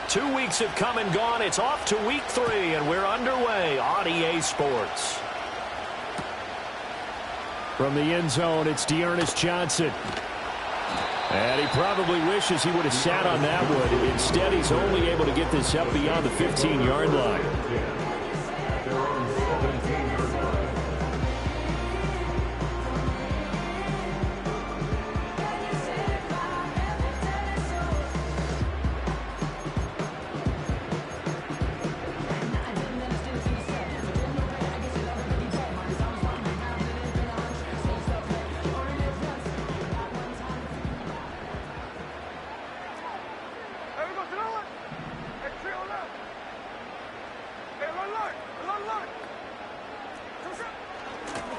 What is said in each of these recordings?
2 weeks have come and gone. It's off to week 3, and we're underway on EA Sports. From the end zone, it's Dearness Johnson. And he probably wishes he would have sat on that one. Instead, he's only able to get this up beyond the 15-yard line.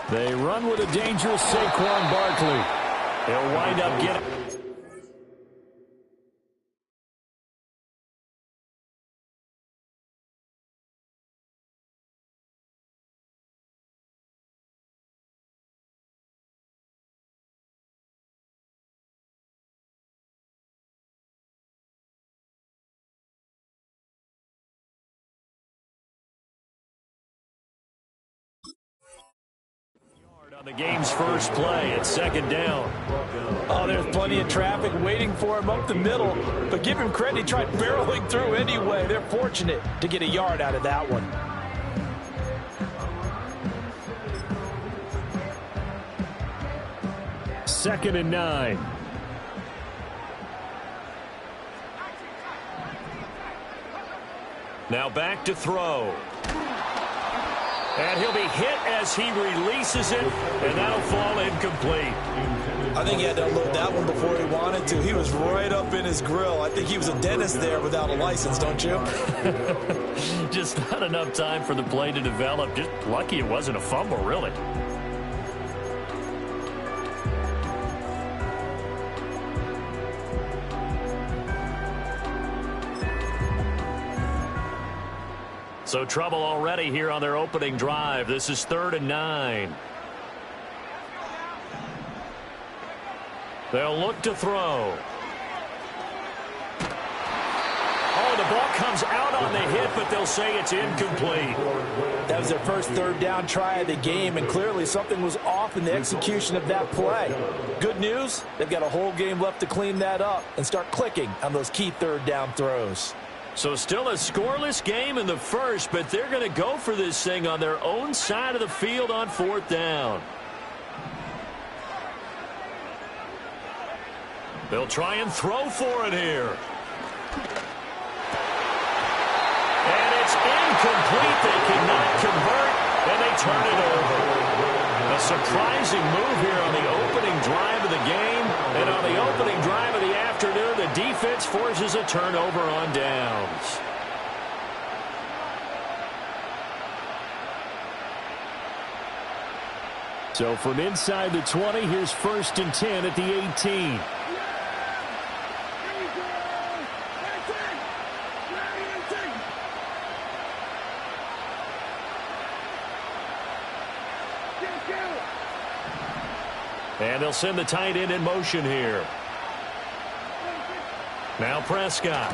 They run with a dangerous Saquon Barkley. He'll wind up getting... on the game's first play at 2nd down. Oh, there's plenty of traffic waiting for him up the middle. But give him credit, he tried barreling through anyway. They're fortunate to get a yard out of that one. Second and 9. Now back to throw. And he'll be hit as he releases it, and that'll fall incomplete. I think he had to unload that one before he wanted to. He was right up in his grill. I think he was a dentist there without a license, don't you? Just not enough time for the play to develop. Just lucky it wasn't a fumble, really. So trouble already here on their opening drive. This is 3rd and 9. They'll look to throw. Oh, the ball comes out on the hit, but they'll say it's incomplete. That was their first 3rd down try of the game, and clearly something was off in the execution of that play. Good news, they've got a whole game left to clean that up and start clicking on those key 3rd down throws. So still a scoreless game in the first, but they're going to go for this thing on their own side of the field on 4th down. They'll try and throw for it here. And it's incomplete. They cannot convert, and they turn it over. A surprising move here on the opening drive of the game. And on the opening drive of the afternoon, the defense forces a turnover on downs. So from inside the 20, here's 1st and 10 at the 18. And they'll send the tight end in motion here. Now Prescott.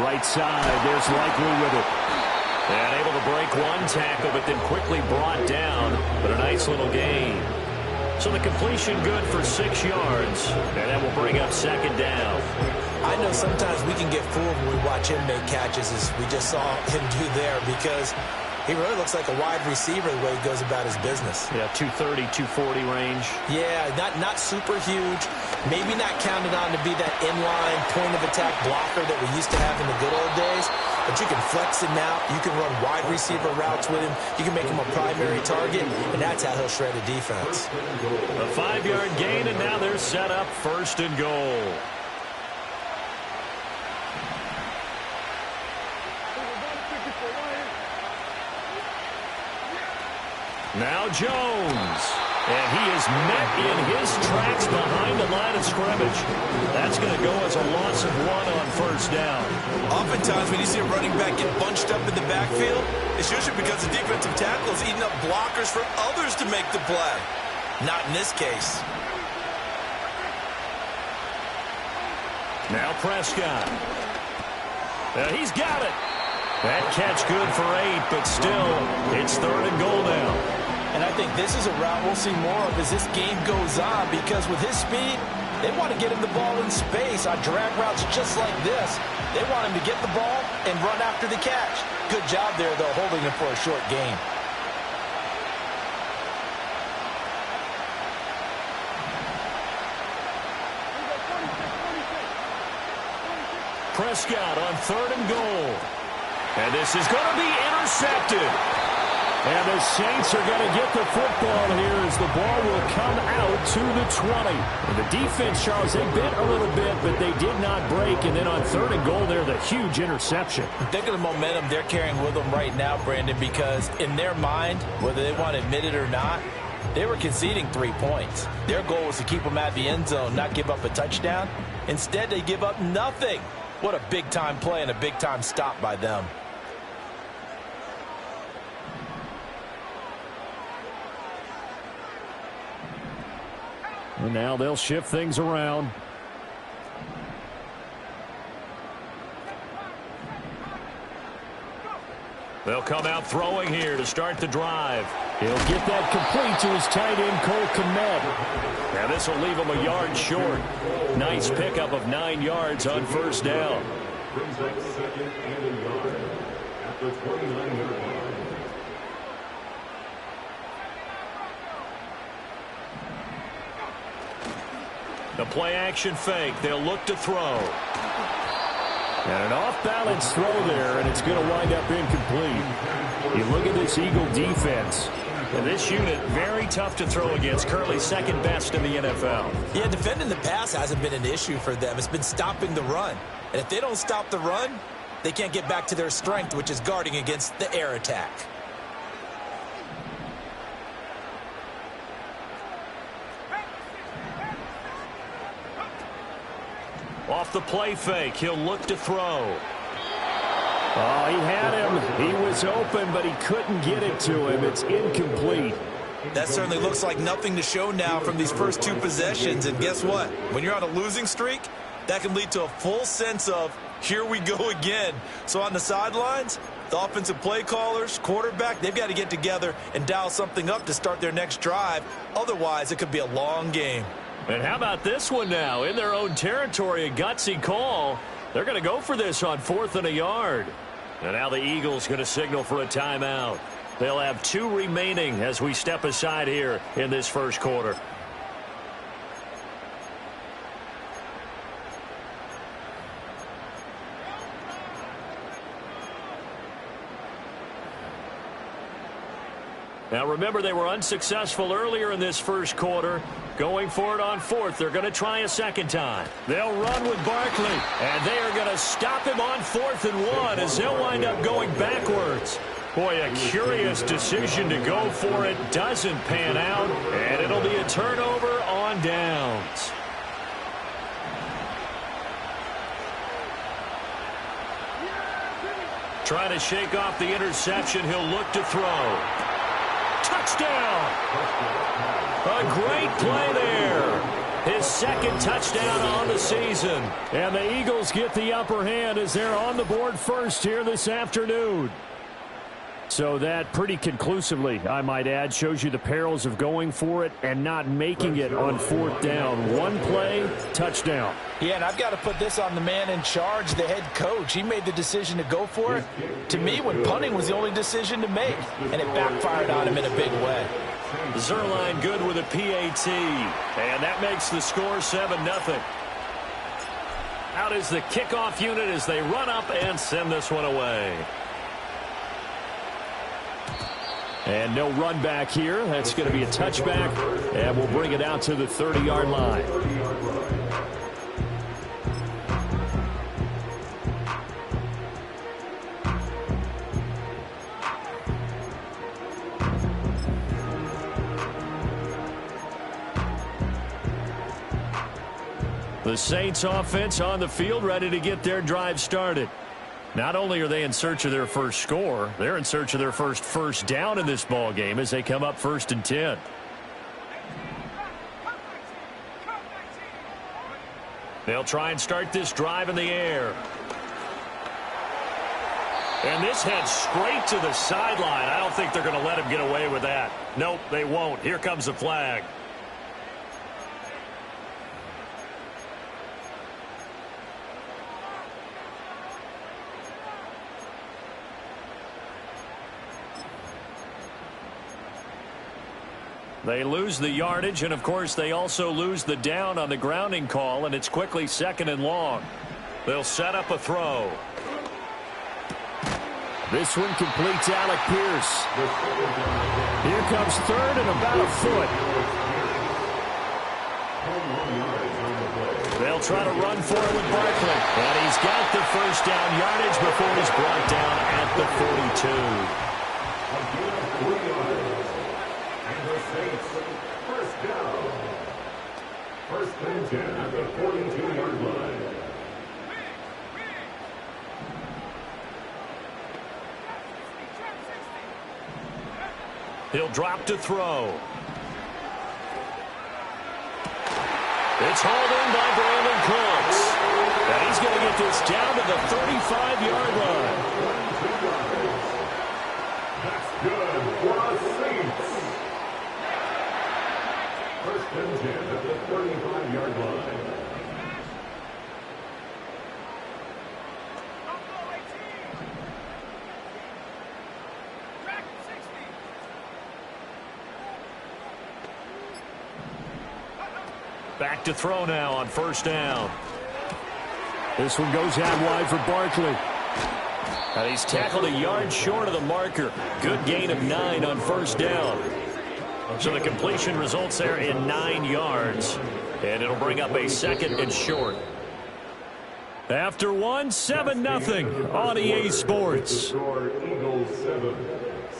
Right side, there's Likely with it. And able to break one tackle, but then quickly brought down. But a nice little gain. So the completion good for 6 yards. And that will bring up 2nd down. I know sometimes we can get fooled when we watch him make catches, as we just saw him do there, because he really looks like a wide receiver the way he goes about his business. Yeah, 230, 240 range. Yeah, not super huge. Maybe not counted on to be that inline point-of-attack blocker that we used to have in the good old days. But you can flex him out. You can run wide receiver routes with him. You can make him a primary target, and that's how he'll shred a defense. A 5-yard gain, and now they're set up 1st and goal. Now Jones. And he is met in his tracks behind the line of scrimmage. That's going to go as a loss of 1 on 1st down. Oftentimes when you see a running back get bunched up in the backfield, it's usually because the defensive tackle is eating up blockers for others to make the play. Not in this case. Now Prescott. He's got it. That catch good for 8, but still, it's 3rd and goal now. And I think this is a route we'll see more of as this game goes on, because with his speed, they want to get him the ball in space on drag routes just like this. They want him to get the ball and run after the catch. Good job there, though, holding him for a short gain. Prescott on 3rd and goal. And this is going to be intercepted. And the Saints are going to get the football here as the ball will come out to the 20. And the defense, Charles, they bit a little bit, but they did not break. And then on 3rd and goal there, the huge interception. Think of the momentum they're carrying with them right now, Brandon, because in their mind, whether they want to admit it or not, they were conceding 3 points. Their goal was to keep them at the end zone, not give up a touchdown. Instead, they give up nothing. What a big-time play and a big-time stop by them. And now they'll shift things around. They'll come out throwing here to start the drive. He'll get that complete to his tight end, Cole Kmet. Now this will leave him a yard short. Nice pickup of 9 yards on 1st down. Brings up 2nd and a yard at the 29-yard line. The play-action fake. They'll look to throw. And an off-balance throw there, and it's going to wind up incomplete. You look at this Eagle defense. And this unit, very tough to throw against. Currently 2nd best in the NFL. Yeah, defending the pass hasn't been an issue for them. It's been stopping the run. And if they don't stop the run, they can't get back to their strength, which is guarding against the air attack. Off the play fake, he'll look to throw. Oh, he had him. He was open, but he couldn't get it to him. It's incomplete. That certainly looks like nothing to show now from these first 2 possessions. And guess what? When you're on a losing streak, that can lead to a full sense of, here we go again. So on the sidelines, the offensive play callers, quarterback, they've got to get together and dial something up to start their next drive. Otherwise, it could be a long game. And how about this one now? In their own territory, a gutsy call. They're going to go for this on 4th and a yard. And now the Eagles going to signal for a timeout. They'll have 2 remaining as we step aside here in this first quarter. Now remember, they were unsuccessful earlier in this first quarter. Going for it on 4th. They're going to try a second time. They'll run with Barkley. And they are going to stop him on 4th and 1 as they'll wind up going backwards. Boy, a curious decision to go for it. Doesn't pan out. And it'll be a turnover on downs. Trying to shake off the interception. He'll look to throw. Touchdown! A great play there. His 2nd touchdown on the season. And the Eagles get the upper hand as they're on the board first here this afternoon. So that pretty conclusively, I might add, shows you the perils of going for it and not making it on 4th down. 1 play, touchdown. Yeah, and I've got to put this on the man in charge, the head coach. He made the decision to go for it. To me, when punting was the only decision to make, and it backfired on him in a big way. Zerline good with a PAT, and that makes the score 7-0. Out is the kickoff unit as they run up and send this one away. And no run back here. That's going to be a touchback, and we'll bring it out to the 30-yard line. The Saints offense on the field, ready to get their drive started. Not only are they in search of their first score, they're in search of their first down in this ball game as they come up 1st and 10. They'll try and start this drive in the air. And this heads straight to the sideline. I don't think they're going to let him get away with that. Nope, they won't. Here comes the flag. They lose the yardage, and, of course, they also lose the down on the grounding call, and it's quickly 2nd and long. They'll set up a throw. This one completes Alec Pierce. Here comes 3rd and about a foot. They'll try to run for it with Barkley. And he's got the first down yardage before he's brought down at the 42. First down. First and 10 at the 42-yard line. He'll drop to throw. It's hauled in by Brandon Cooks. And he's going to get this down to the 35-yard line. That's good for a Saints. First and 10 at the 35-yard line. Back to throw now on first down. This one goes out wide for Barkley. And he's tackled a yard short of the marker. Good gain of 9 on first down. So the completion results there in 9 yards. And it'll bring up a 2nd and short. After 1, 7-0 on EA Sports. Eagles 7,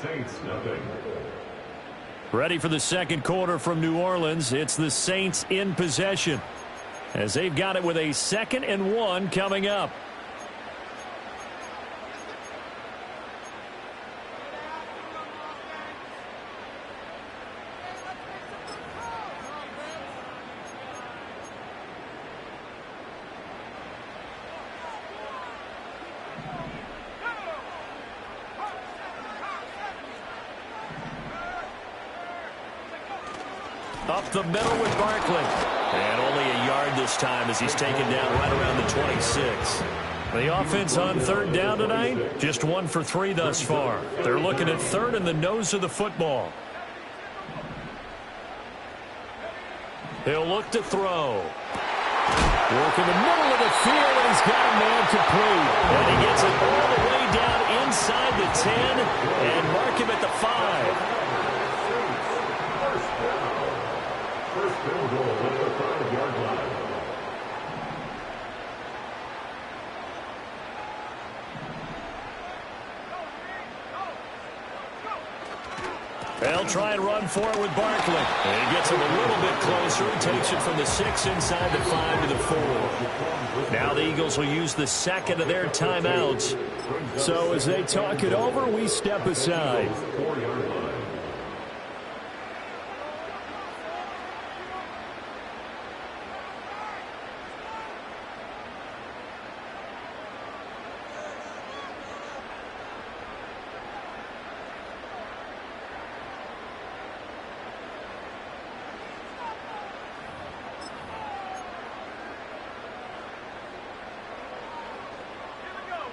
Saints nothing. Ready for the second quarter from New Orleans. It's the Saints in possession, as they've got it with a 2nd and 1 coming up. Up the middle with Barkley. And only a yard this time as he's taken down right around the 26. The offense on 3rd down tonight, just 1 for 3 thus far. They're looking at 3rd in the nose of the football. He'll look to throw. Work in the middle of the field, and he's got a man complete. And he gets it all the way down inside the 10 and mark him at the 5. First and goal at the 5-yard line. They'll try and run for it with Barkley. And he gets him a little bit closer. He takes it from the 6 inside the 5 to the 4. Now the Eagles will use the 2nd of their timeouts. So as they talk it over, we step aside. 4-yard line.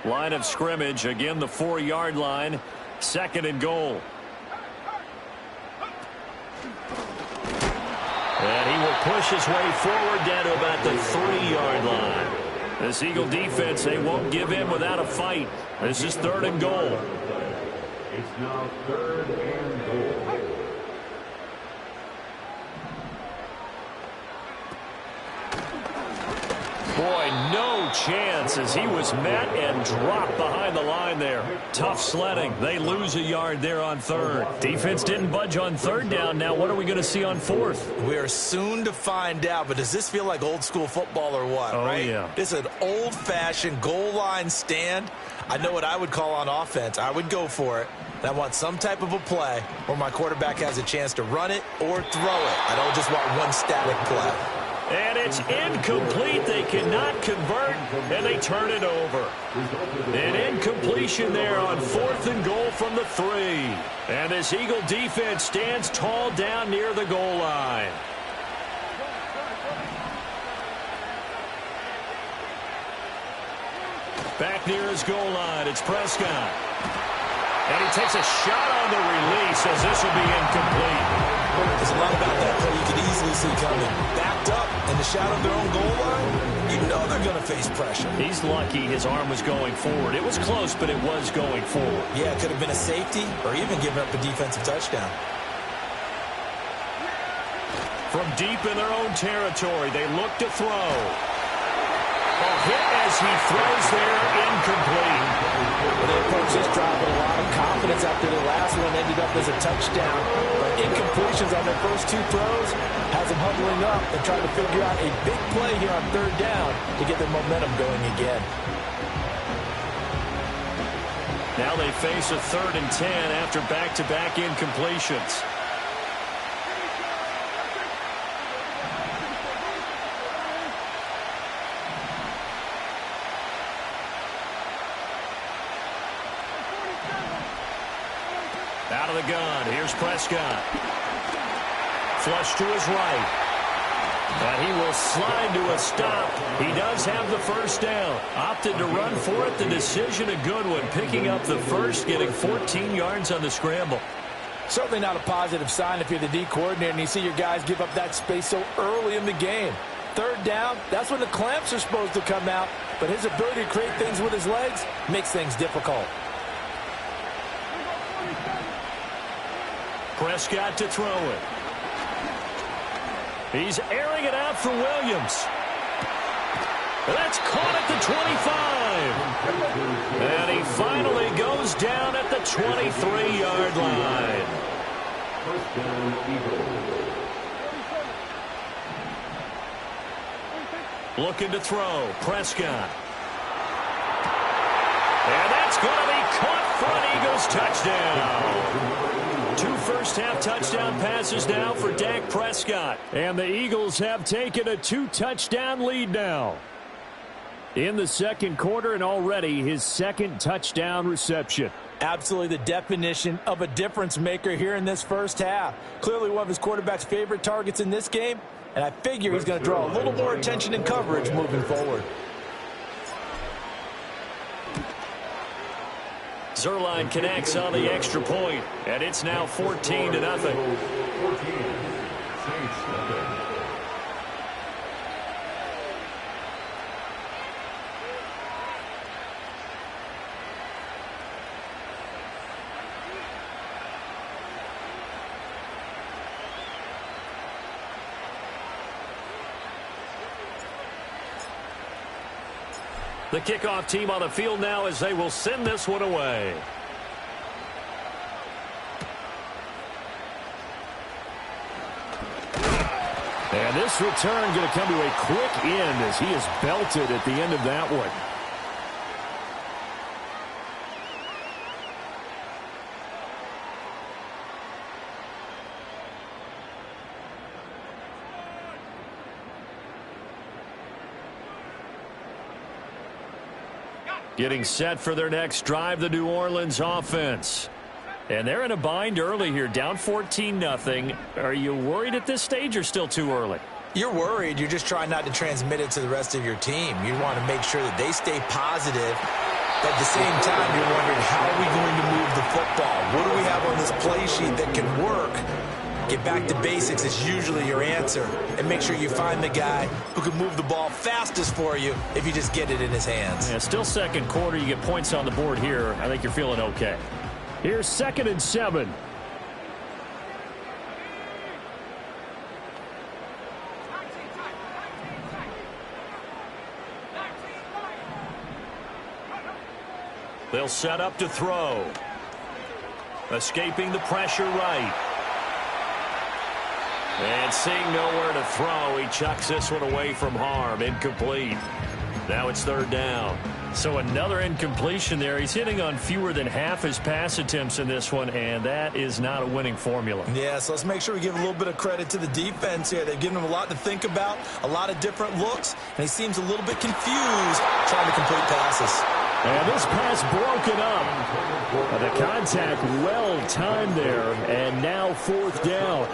Line of scrimmage, again the 4-yard line, 2nd and goal. And he will push his way forward down to about the 3-yard line. This Eagle defense, they won't give in without a fight. This is 3rd and goal. It's now 3rd and goal. Boy, no chance as he was met and dropped behind the line there. Tough sledding. They lose a yard there on 3rd. Defense didn't budge on 3rd down. Now what are we going to see on 4th? We are soon to find out, but does this feel like old school football or what, right? Yeah. This is an old-fashioned goal line stand. I know what I would call on offense. I would go for it. And I want some type of a play where my quarterback has a chance to run it or throw it. I don't just want one static play. And it's incomplete. They cannot convert, and they turn it over. An incompletion there on 4th and goal from the 3. And this Eagle defense stands tall down near the goal line. Back near his goal line, it's Prescott. And he takes a shot on the release as this will be incomplete. There's a lot about that play you could easily see coming. Backed up in the shadow of their own goal line, you know they're going to face pressure. He's lucky his arm was going forward. It was close, but it was going forward. Yeah, it could have been a safety or even giving up a defensive touchdown. From deep in their own territory, they look to throw. A hit as he throws there, incomplete. Well, they approached this drive with a lot of confidence after the last one ended up as a touchdown. But incompletions on their first 2 throws has them huddling up and trying to figure out a big play here on 3rd down to get their momentum going again. Now they face a 3rd and 10 after back-to-back incompletions. Out of the gun, here's Prescott. Flush to his right. And he will slide to a stop. He does have the first down. Opted to run for it. The decision a good one. Picking up the first, getting 14 yards on the scramble. Certainly not a positive sign if you're the D coordinator and you see your guys give up that space so early in the game. 3rd down, that's when the clamps are supposed to come out. But his ability to create things with his legs makes things difficult. Prescott to throw it. He's airing it out for Williams. That's caught at the 25. And he finally goes down at the 23-yard line. First down, Eagles. Looking to throw. Prescott. And that's going to be caught for an Eagles touchdown. 2 first-half touchdown passes now for Dak Prescott. And the Eagles have taken a 2-touchdown lead now in the 2nd quarter, and already his 2nd touchdown reception. Absolutely the definition of a difference maker here in this first half. Clearly one of his quarterback's favorite targets in this game, and I figure he's going to draw a little more attention and coverage moving forward. Zerline connects on the extra point, and it's now 14-0. 14. The kickoff team on the field now as they will send this one away. And this return going to come to a quick end as he is belted at the end of that one. Getting set for their next drive, the New Orleans offense. And they're in a bind early here, down 14-0. Are you worried at this stage or still too early? You're worried. You're just trying not to transmit it to the rest of your team. You want to make sure that they stay positive. But at the same time, you're wondering, how are we going to move the football? What do we have on this play sheet that can work? Get back to basics is usually your answer. And make sure you find the guy who can move the ball fastest for you if you just get it in his hands. Yeah, still 2nd quarter. You get points on the board here. I think you're feeling okay. Here's 2nd and 7. They'll set up to throw. Escaping the pressure right. And seeing nowhere to throw, he chucks this one away from harm. Incomplete. Now it's 3rd down. So another incompletion there. He's hitting on fewer than half his pass attempts in this one, and that is not a winning formula. Yeah, so let's make sure we give a little bit of credit to the defense here. They've given him a lot to think about, a lot of different looks, and he seems a little bit confused trying to complete passes. And this pass broken up. The contact well timed there, and now 4th down.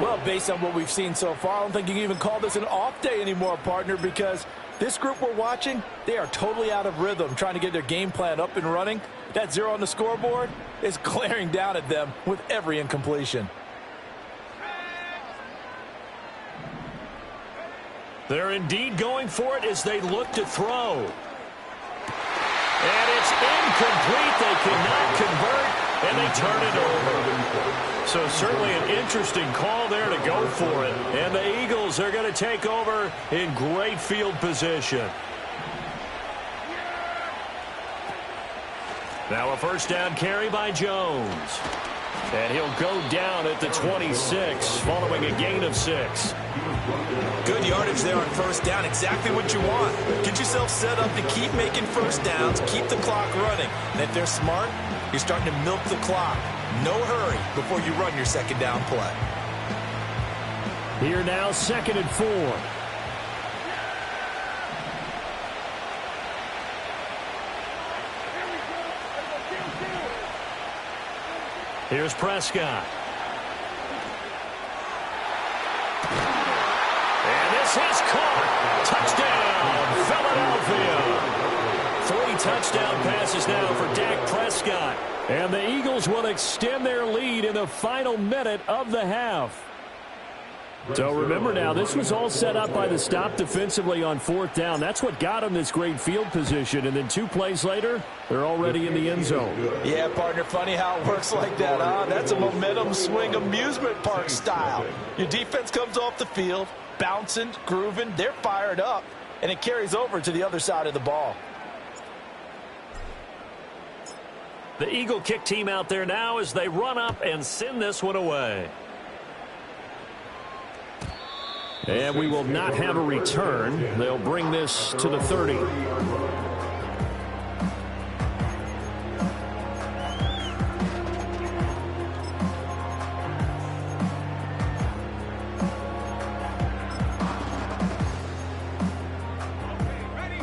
Well, based on what we've seen so far, I don't think you can even call this an off day anymore, partner, because this group we're watching, they are totally out of rhythm, trying to get their game plan up and running. That 0 on the scoreboard is glaring down at them with every incompletion. They're indeed going for it as they look to throw. And it's incomplete. They cannot convert, and they turn it over. So certainly an interesting call there to go for it. And the Eagles are going to take over in great field position. Now a 1st down carry by Jones. And he'll go down at the 26, following a gain of 6. Good yardage there on 1st down. Exactly what you want. Get yourself set up to keep making 1st downs, keep the clock running. And if they're smart, you're starting to milk the clock. No hurry before you run your 2nd down play. Here now, 2nd and 4. Here's Prescott. And this is caught. Touchdown, Philadelphia. 3 touchdown passes now for Dak Prescott. And the Eagles will extend their lead in the final minute of the half. So remember now, this was all set up by the stop defensively on 4th down. That's what got them this great field position. And then 2 plays later, they're already in the end zone. Yeah, partner, funny how it works like that, huh? That's a momentum swing amusement park style. Your defense comes off the field, bouncing, grooving, they're fired up, and it carries over to the other side of the ball. The Eagle kick team out there now as they run up and send this one away. And we will not have a return. They'll bring this to the 30.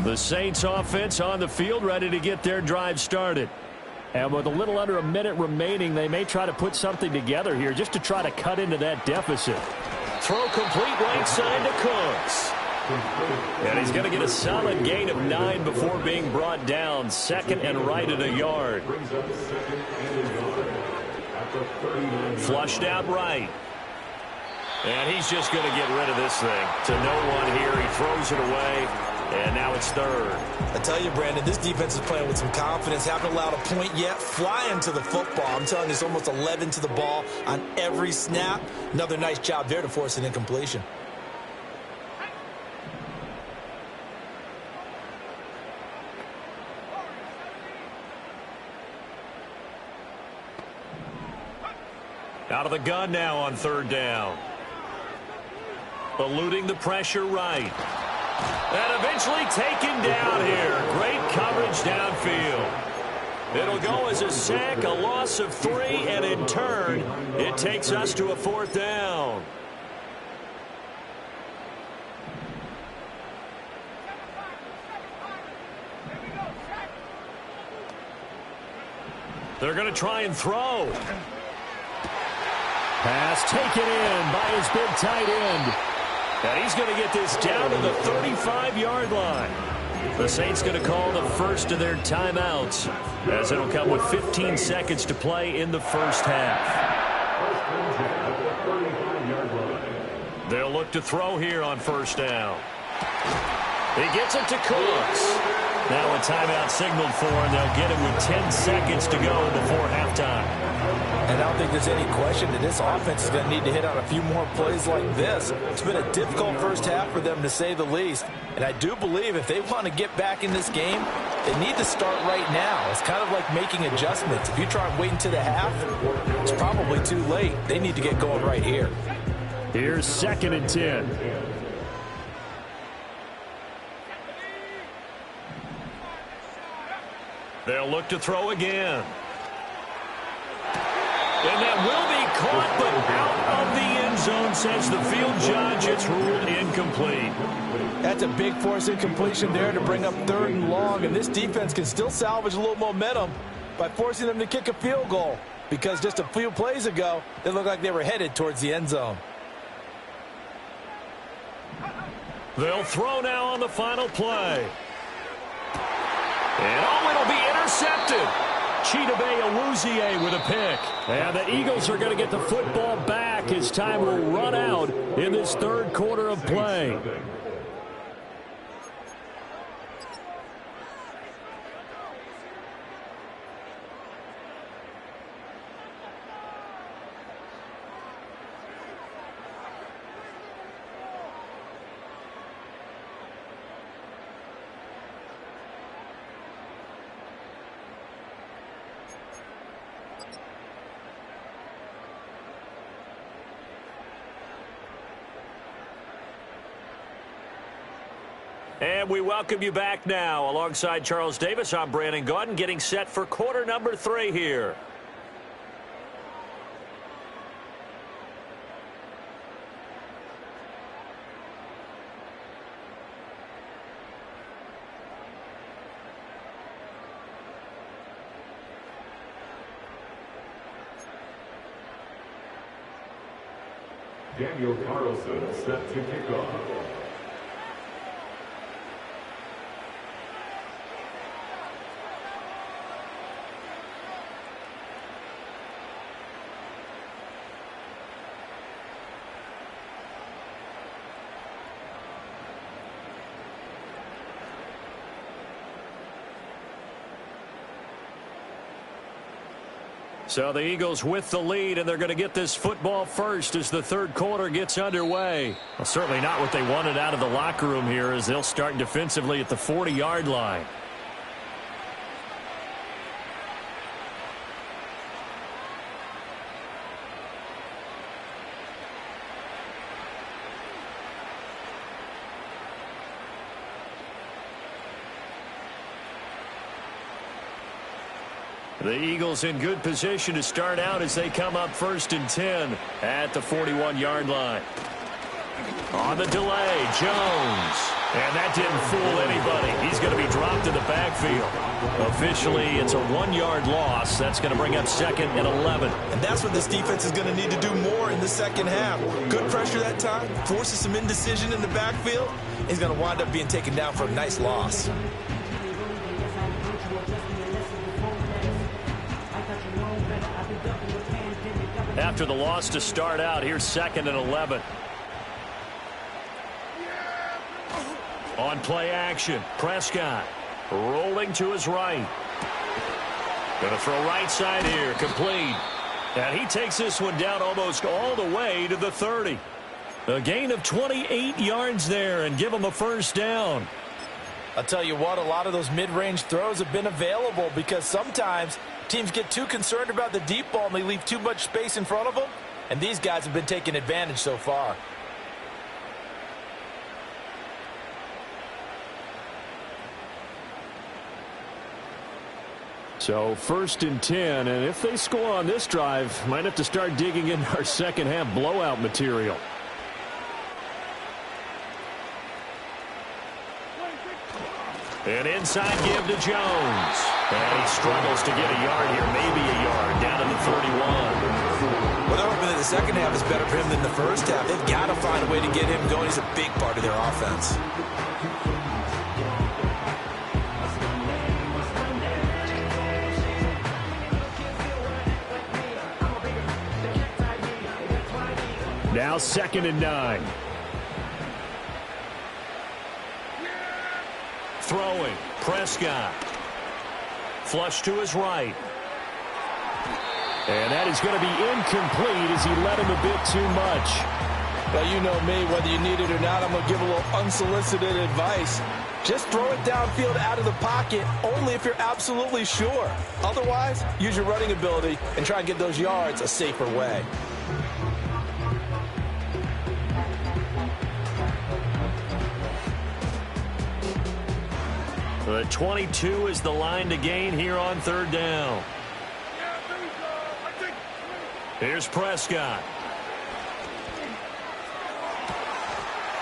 The Saints offense on the field, ready to get their drive started. And with a little under a minute remaining, they may try to put something together here just to try to cut into that deficit. Throw complete right side to Cooks. And he's going to get a solid gain of 9 before being brought down. 2nd and right at a yard. Flushed out right. And he's just going to get rid of this thing. To no one here. He throws it away. And now it's 3rd. I tell you, Brandon, this defense is playing with some confidence. Haven't allowed a point yet. Flying to the football. I'm telling you, it's almost 11 to the ball on every snap. Another nice job there to force an incompletion. Out of the gun now on 3rd down. Eluding the pressure right. And eventually taken down here. Great coverage downfield. It'll go as a sack, a loss of 3, and in turn, it takes us to a 4th down. They're going to try and throw. Pass taken in by his big tight end. And he's going to get this down to the 35-yard line. The Saints going to call the first of their timeouts, as it'll come with 15 seconds to play in the first half. They'll look to throw here on 1st down. He gets it to Cooks. Now a timeout signaled for, and they'll get him with 10 seconds to go before halftime. And I don't think there's any question that this offense is going to need to hit on a few more plays like this. It's been a difficult first half for them, to say the least. And I do believe if they want to get back in this game, they need to start right now. It's kind of like making adjustments. If you try and wait until the half, it's probably too late. They need to get going right here. Here's 2nd and 10. They'll look to throw again. And that will be caught, but out of the end zone, says the field judge. It's ruled incomplete. That's a big force incompletion there to bring up 3rd and long, and this defense can still salvage a little momentum by forcing them to kick a field goal, because just a few plays ago, it looked like they were headed towards the end zone. They'll throw now on the final play. And oh, it'll be intercepted. Chidobe Awuzie with a pick. And the Eagles are going to get the football back as time will run out in this 3rd quarter of play. And we welcome you back now. Alongside Charles Davis, I'm Brandon Gaudin, getting set for quarter number 3 here. Daniel Carlson set to kick off. So the Eagles with the lead, and they're going to get this football first as the 3rd quarter gets underway. Well, certainly not what they wanted out of the locker room here, as they'll start defensively at the 40-yard line. The Eagles in good position to start out as they come up 1st and 10 at the 41-yard line. On the delay, Jones. And that didn't fool anybody. He's going to be dropped in the backfield. Officially, it's a 1-yard loss. That's going to bring up 2nd and 11. And that's what this defense is going to need to do more in the second half. Good pressure that time, forces some indecision in the backfield. He's going to wind up being taken down for a nice loss. After the loss to start out, here's 2nd and 11. On play action, Prescott rolling to his right. Going to throw right side here, complete. And he takes this one down almost all the way to the 30. A gain of 28 yards there, and give him a 1st down. I'll tell you what, a lot of those mid-range throws have been available because sometimes teams get too concerned about the deep ball and they leave too much space in front of them, and these guys have been taking advantage so far. So 1st and 10, and if they score on this drive, might have to start digging in our second half blowout material. An inside give to Jones. And he struggles to get a yard here, maybe a yard, down to the 31. Well, they're hoping that the second half is better for him than the first half. They've got to find a way to get him going. He's a big part of their offense. Now 2nd and 9. Throwing, Prescott. Flush to his right. And that is going to be incomplete as he led him a bit too much. Well, you know me, whether you need it or not, I'm going to give a little unsolicited advice. Just throw it downfield out of the pocket only if you're absolutely sure. Otherwise, use your running ability and try and get those yards a safer way. The 22 is the line to gain here on third down. Here's Prescott.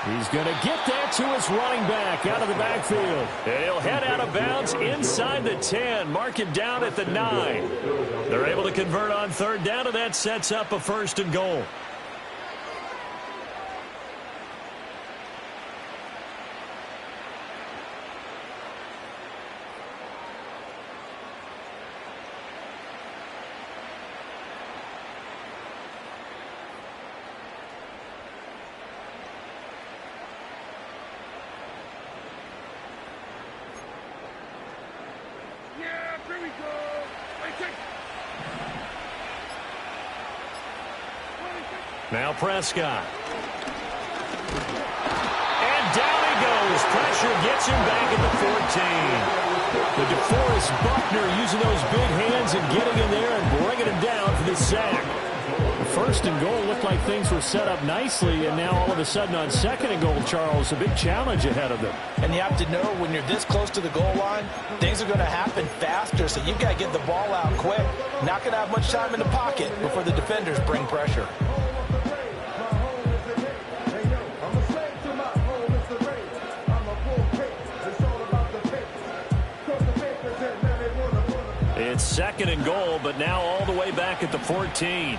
He's going to get that to his running back out of the backfield. And he'll head out of bounds inside the 10. Mark him down at the 9. They're able to convert on third down, and that sets up a 1st and goal. Now Prescott. And down he goes. Pressure gets him back at the 14. The DeForest Buckner using those big hands and getting in there and bringing him down for the sack. The 1st and goal looked like things were set up nicely, and now all of a sudden on 2nd and goal, Charles, a big challenge ahead of them. And you have to know when you're this close to the goal line, things are going to happen faster, so you've got to get the ball out quick. Not going to have much time in the pocket before the defenders bring pressure. It's 2nd and goal, but now all the way back at the 14.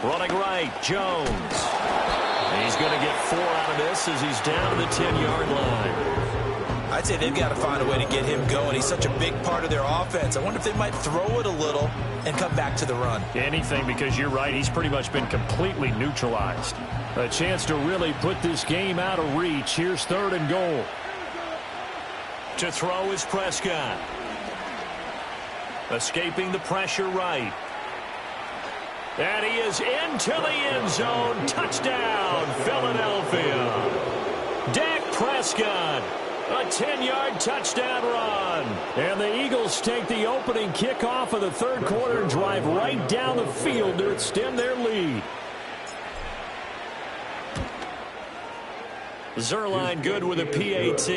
Running right, Jones. He's going to get 4 out of this as he's down to the 10-yard line. I'd say they've got to find a way to get him going. He's such a big part of their offense. I wonder if they might throw it a little and come back to the run. Anything, because you're right, he's pretty much been completely neutralized. A chance to really put this game out of reach. Here's 3rd and goal. To throw is Prescott. Escaping the pressure right. And he is into the end zone. Touchdown, Philadelphia. Dak Prescott. A 10-yard touchdown run. And the Eagles take the opening kickoff of the 3rd quarter and drive right down the field to extend their lead. Zerline good with a PAT.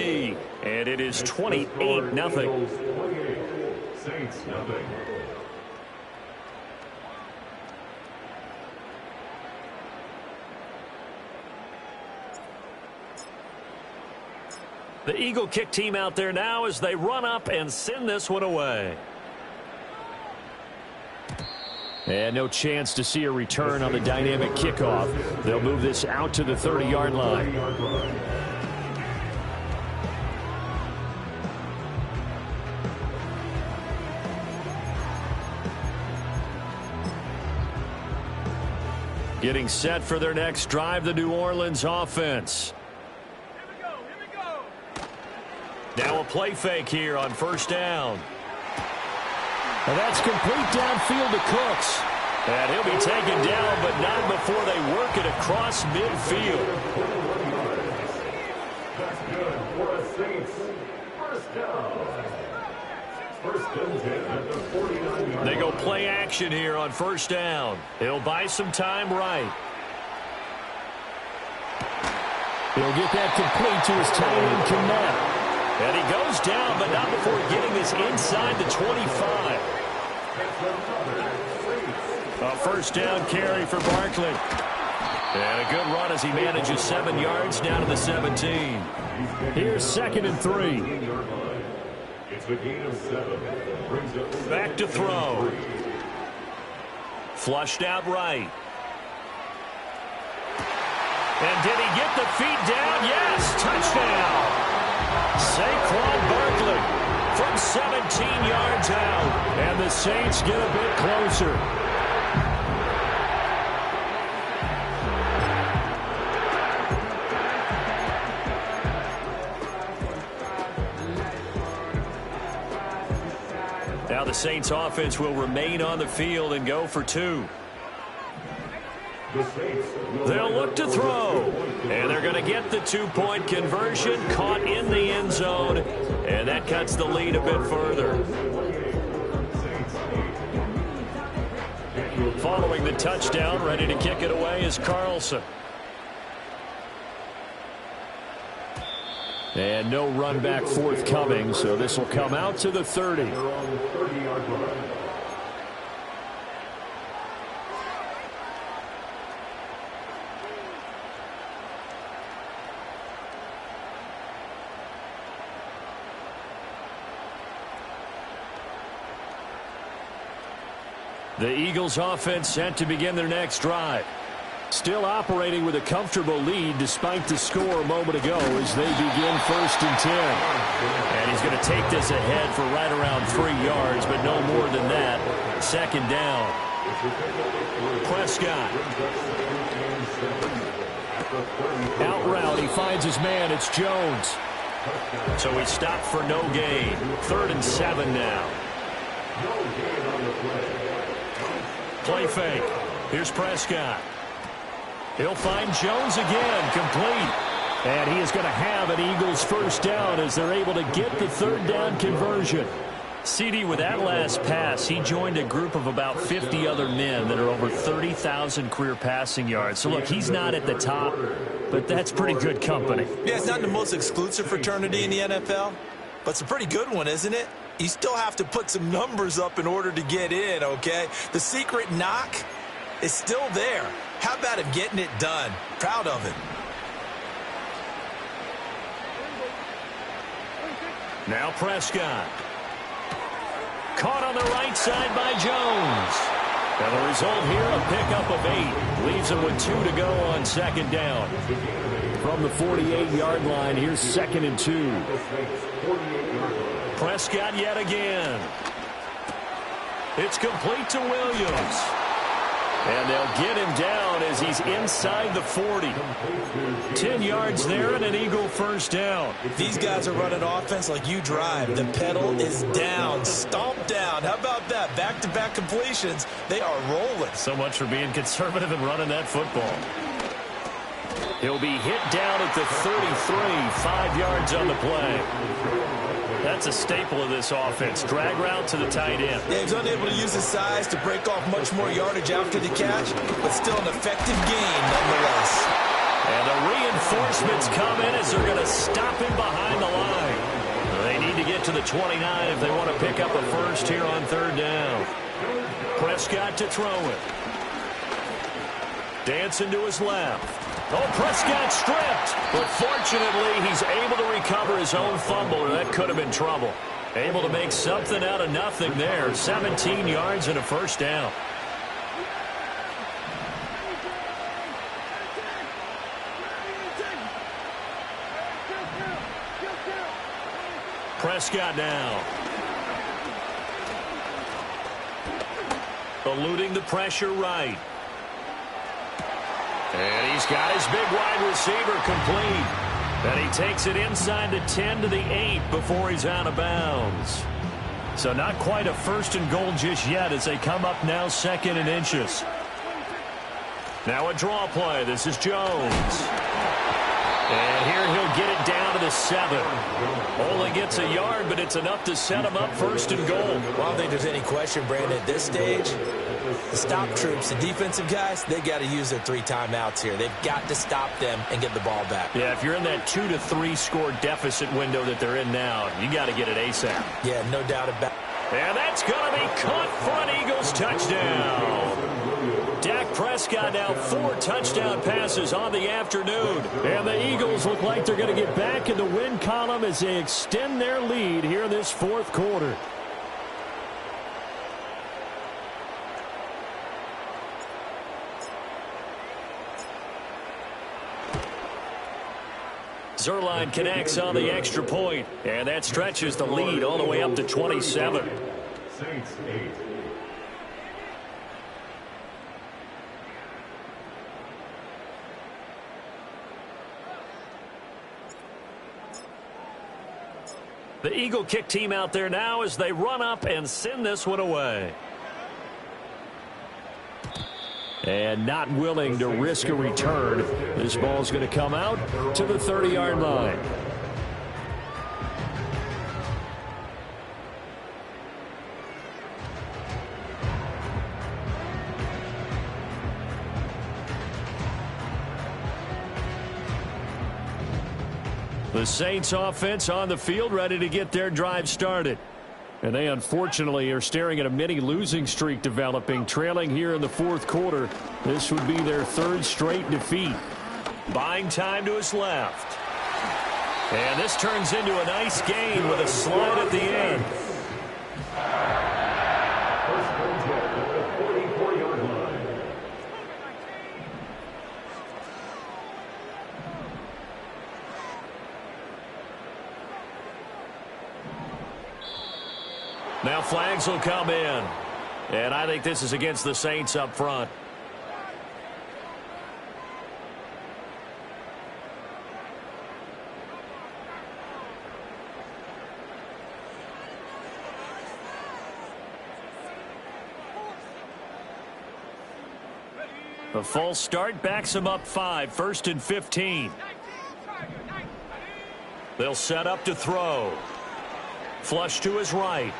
And it is 28-0. Saints nothing. The Eagle kick team out there now as they run up and send this one away. And no chance to see a return on the dynamic kickoff. They'll move this out to the 30-yard line. Getting set for their next drive, the New Orleans offense. Now a play fake here on 1st down. And that's complete downfield to Cooks. And he'll be taken down, but not before they work it across midfield. That's good for a Saints. 1st down. 1st and 10 at the 49-yard. They go play action here on 1st down. He'll buy some time right. He'll get that complete to his tight end, Kmet. And he goes down, but not before getting this inside the 25. A 1st down carry for Barkley. And a good run as he manages 7 yards down to the 17. Here's 2nd and 3. It's a gain of 7. Brings up Back to throw. Flushed out right. And did he get the feet down? Yes, touchdown. Saquon Barkley from 17 yards out. And the Saints get a bit closer. Now the Saints offense will remain on the field and go for 2. They'll look to throw. And they're going to get the 2-point conversion, caught in the end zone. And that cuts the lead a bit further. Following the touchdown, ready to kick it away is Carlson. And no run back forthcoming, so this will come out to the 30. The Eagles offense set to begin their next drive. Still operating with a comfortable lead despite the score a moment ago as they begin 1st and 10. And he's going to take this ahead for right around 3 yards, but no more than that. 2nd down. Prescott. Out route, he finds his man. It's Jones. So he stopped for no gain. 3rd and 7 now. Play fake. Here's Prescott. He'll find Jones again, complete. And he is going to have an Eagles 1st down as they're able to get the 3rd down conversion. CD, with that last pass, he joined a group of about 50 other men that are over 30,000 career passing yards. So, look, he's not at the top, but that's pretty good company. Yeah, it's not the most exclusive fraternity in the NFL, but it's a pretty good one, isn't it? You still have to put some numbers up in order to get in, okay? The secret knock is still there. How about him getting it done? Proud of him. Now Prescott. Caught on the right side by Jones. And the result here, a pickup of 8. Leaves him with 2 to go on 2nd down. From the 48-yard line, here's 2nd and 2. Prescott yet again. It's complete to Williams. And they'll get him down as he's inside the 40. 10 yards there and an Eagle 1st down. These guys are running offense like you drive. The pedal is down. Stomp down. How about that? Back-to-back completions. They are rolling. So much for being conservative and running that football. He'll be hit down at the 33. 5 yards on the play. That's a staple of this offense. Drag route to the tight end. Yeah, he's unable to use his size to break off much more yardage after the catch, but still an effective gain nonetheless. And the reinforcements come in as they're going to stop him behind the line. They need to get to the 29 if they want to pick up a 1st here on 3rd down. Prescott to throw it. Dancing to his left. Oh, Prescott stripped. But fortunately, he's able to recover his own fumble, or that could have been trouble. Able to make something out of nothing there. 17 yards and a 1st down. Prescott now. Eluding the pressure right. And he's got his big wide receiver complete. And he takes it inside the 10 to the 8 before he's out of bounds. So not quite a 1st and goal just yet as they come up now 2nd and inches. Now a draw play. This is Jones. And here he'll get it down to the 7. Only gets a yard, but it's enough to set him up 1st and goal. Well, I don't think there's any question, Brandon, at this stage. The stop troops, the defensive guys, they got to use their 3 timeouts here. They've got to stop them and get the ball back. Yeah, if you're in that 2 to 3 score deficit window that they're in now, you got to get it ASAP. Yeah, no doubt about it. And that's going to be caught for an Eagles touchdown. Dak Prescott now 4 touchdown passes on the afternoon. And the Eagles look like they're going to get back in the win column as they extend their lead here in this 4th quarter. Zerline connects on the extra point, and that stretches the lead all the way up to 27. Saints 8. The Eagle kick team out there now as they run up and send this one away. And not willing to risk a return. This ball's going to come out to the 30-yard line. The Saints offense on the field, ready to get their drive started. And they unfortunately are staring at a mini losing streak developing, trailing here in the fourth quarter. This would be their third straight defeat. Buying time to his left. And this turns into a nice gain with a slide at the end. Now flags will come in. And I think this is against the Saints up front. A false start backs him up 5, 1st and 15. They'll set up to throw. Flush to his right.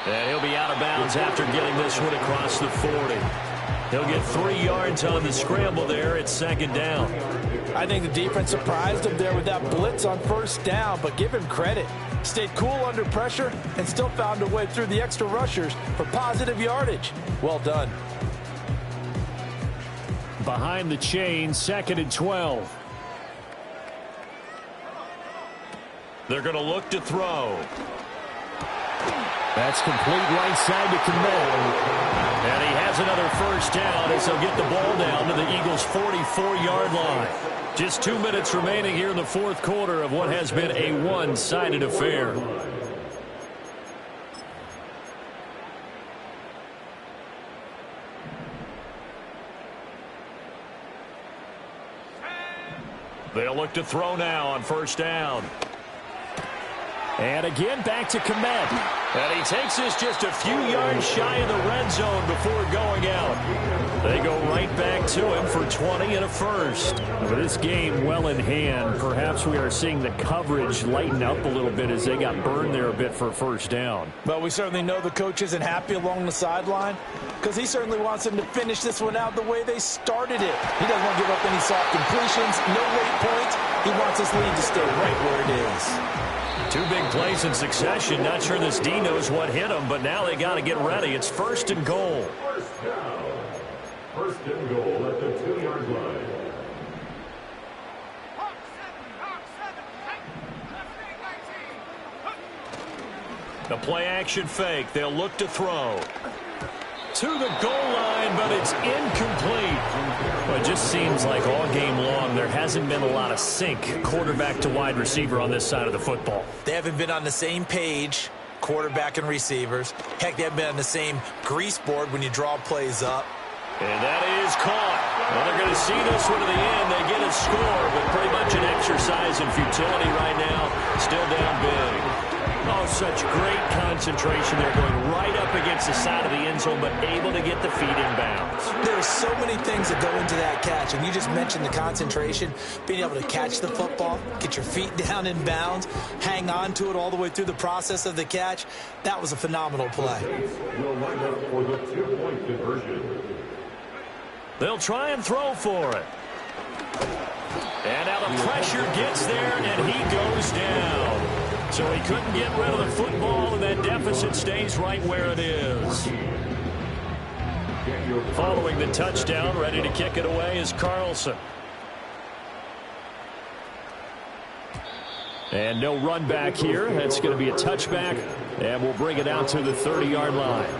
And he'll be out of bounds after getting this one across the 40. He'll get 3 yards on the scramble there. It's 2nd down. I think the defense surprised him there with that blitz on 1st down, but give him credit. Stayed cool under pressure and still found a way through the extra rushers for positive yardage. Well done. Behind the chain, 2nd and 12. They're going to look to throw. That's complete right side to Komet. And he has another 1st down as he'll get the ball down to the Eagles' 44-yard line. Just 2 minutes remaining here in the fourth quarter of what has been a one-sided affair. They'll look to throw now on 1st down. And again, back to Komet. And he takes this just a few yards shy of the red zone before going out. They go right back to him for 20 and a 1st. With this game well in hand, perhaps we are seeing the coverage lighten up a little bit as they got burned there a bit for 1st down. Well, we certainly know the coach isn't happy along the sideline because he certainly wants them to finish this one out the way they started it. He doesn't want to give up any soft completions, no late points. He wants his lead to stay right where it is. 2 big plays in succession. Not sure this D knows what hit him, but now they got to get ready. It's 1st and goal. 1st down. 1st and goal at the 2-yard line. The play action fake. They'll look to throw. To the goal line, but it's incomplete. Well, it just seems like all game long there hasn't been a lot of sync quarterback to wide receiver on this side of the football. They haven't been on the same page, quarterback and receivers. Heck, they haven't been on the same grease board when you draw plays up. And that is caught. Well, they're going to see this one to the end. They get a score, but pretty much an exercise in futility right now. Still down big. Oh, such great concentration. They're going right up against the side of the end zone, but able to get the feet in bounds. There are so many things that go into that catch, and you just mentioned the concentration, being able to catch the football, get your feet down in bounds, hang on to it all the way through the process of the catch. That was a phenomenal play. Will line up for the 2-point conversion. They'll try and throw for it. And now the pressure gets there, and he goes down. So he couldn't get rid of the football, and that deficit stays right where it is. Following the touchdown, ready to kick it away is Carlson. And no run back here. That's going to be a touchback, and we'll bring it out to the 30-yard line.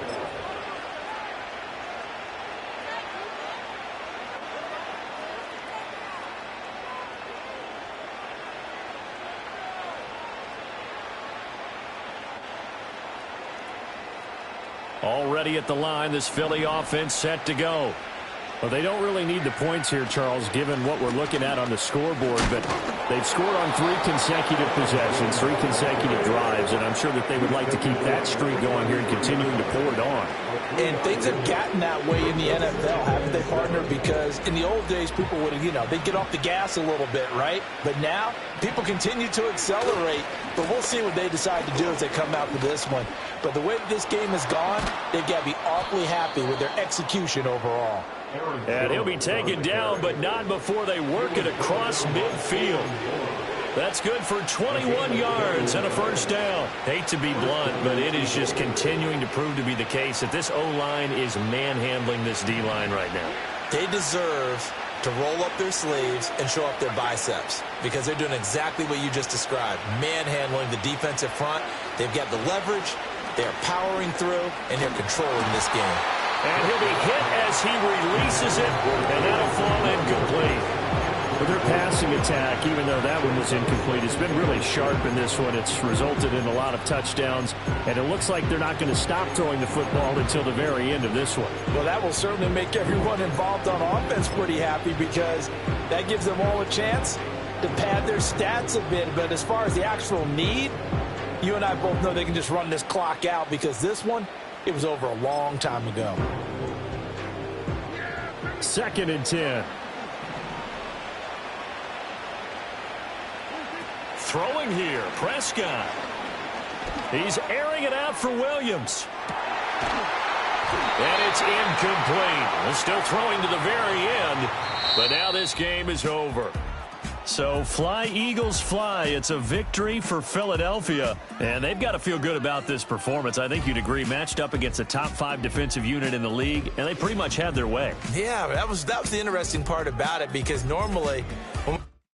Already at the line, this Philly offense set to go. Well, they don't really need the points here, Charles, given what we're looking at on the scoreboard, but they've scored on 3 consecutive possessions, 3 consecutive drives, and I'm sure that they would like to keep that streak going here and continuing to pour it on. And things have gotten that way in the NFL, haven't they, partner? Because in the old days, people would, they'd get off the gas a little bit, right? But now, people continue to accelerate, but we'll see what they decide to do as they come out for this one. But the way this game has gone, they've got to be awfully happy with their execution overall. And he'll be taken down, but not before they work it across midfield. That's good for 21 yards and a first down. Hate to be blunt, but it is just continuing to prove to be the case that this O-line is manhandling this D-line right now. They deserve to roll up their sleeves and show up their biceps because they're doing exactly what you just described, manhandling the defensive front. They've got the leverage, they're powering through, and they're controlling this game. And he'll be hit as he releases it, and that'll fall incomplete. With their passing attack, even though that one was incomplete, it's been really sharp in this one. It's resulted in a lot of touchdowns, and it looks like they're not going to stop throwing the football until the very end of this one. Well, that will certainly make everyone involved on offense pretty happy because that gives them all a chance to pad their stats a bit. But as far as the actual need, you and I both know they can just run this clock out because this one, it was over a long time ago. 2nd and 10. Throwing here, Prescott. He's airing it out for Williams. And it's incomplete. They're still throwing to the very end, but now this game is over. So fly, Eagles, fly. It's a victory for Philadelphia, and they've got to feel good about this performance. I think you'd agree, matched up against a top 5 defensive unit in the league, and they pretty much had their way. Yeah, that was the interesting part about it because normally when